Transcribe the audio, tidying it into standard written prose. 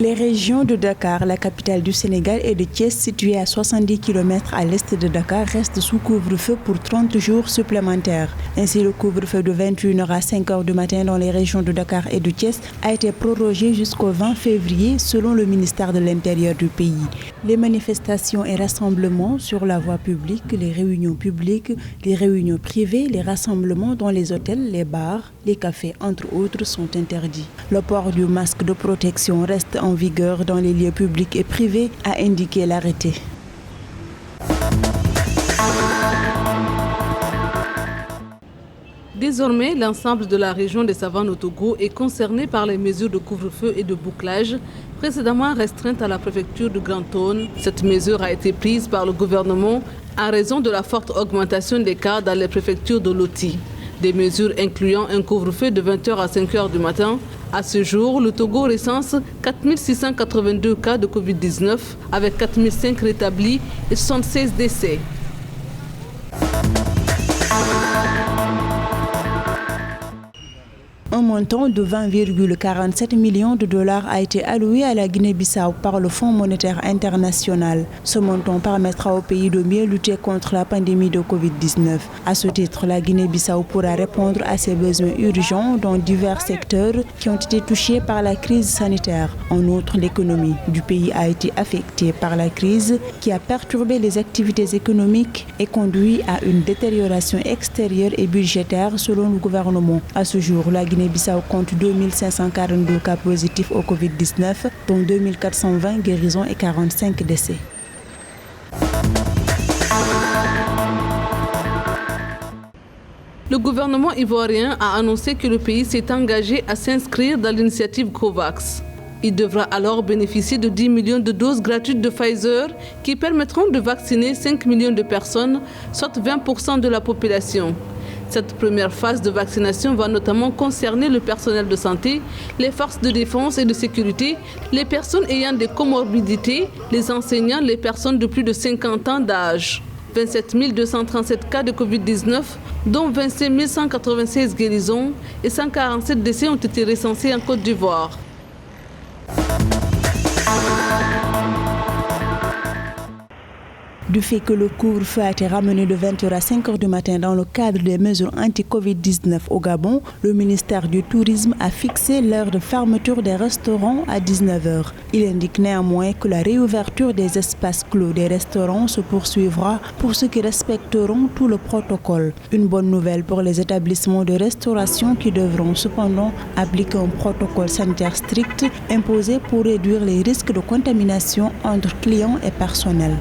Les régions de Dakar, la capitale du Sénégal, et de Thiès, situées à 70 km à l'est de Dakar, restent sous couvre-feu pour 30 jours supplémentaires. Ainsi, le couvre-feu de 21h à 5h du matin dans les régions de Dakar et de Thiès a été prorogé jusqu'au 20 février selon le ministère de l'Intérieur du pays. Les manifestations et rassemblements sur la voie publique, les réunions publiques, les réunions privées, les rassemblements dans les hôtels, les bars, les cafés, entre autres, sont interdits. Le port du masque de protection reste en vigueur dans les lieux publics et privés, a indiqué l'arrêté. Désormais, l'ensemble de la région des Savanes au Togo est concerné par les mesures de couvre-feu et de bouclage précédemment restreintes à la préfecture de Grand Thone. Cette mesure a été prise par le gouvernement en raison de la forte augmentation des cas dans les préfectures de Loti. Des mesures incluant un couvre-feu de 20h à 5h du matin. À ce jour, le Togo recense 4682 cas de Covid-19 avec 4005 rétablis et 76 décès. Un montant de 20,47 millions de dollars a été alloué à la Guinée-Bissau par le Fonds monétaire international. Ce montant permettra au pays de mieux lutter contre la pandémie de Covid-19. À ce titre, la Guinée-Bissau pourra répondre à ses besoins urgents dans divers secteurs qui ont été touchés par la crise sanitaire. En outre, l'économie du pays a été affectée par la crise qui a perturbé les activités économiques et conduit à une détérioration extérieure et budgétaire selon le gouvernement. À ce jour, la Guinée-Bissau compte 2542 cas positifs au Covid-19, dont 2420 guérisons et 45 décès. Le gouvernement ivoirien a annoncé que le pays s'est engagé à s'inscrire dans l'initiative COVAX. Il devra alors bénéficier de 10 millions de doses gratuites de Pfizer qui permettront de vacciner 5 millions de personnes, soit 20% de la population. Cette première phase de vaccination va notamment concerner le personnel de santé, les forces de défense et de sécurité, les personnes ayant des comorbidités, les enseignants, les personnes de plus de 50 ans d'âge. 27 237 cas de Covid-19, dont 25 196 guérisons et 147 décès ont été recensés en Côte d'Ivoire. Du fait que le couvre-feu a été ramené de 20h à 5h du matin dans le cadre des mesures anti-Covid-19 au Gabon, le ministère du Tourisme a fixé l'heure de fermeture des restaurants à 19h. Il indique néanmoins que la réouverture des espaces clos des restaurants se poursuivra pour ceux qui respecteront tout le protocole. Une bonne nouvelle pour les établissements de restauration qui devront cependant appliquer un protocole sanitaire strict imposé pour réduire les risques de contamination entre clients et personnel.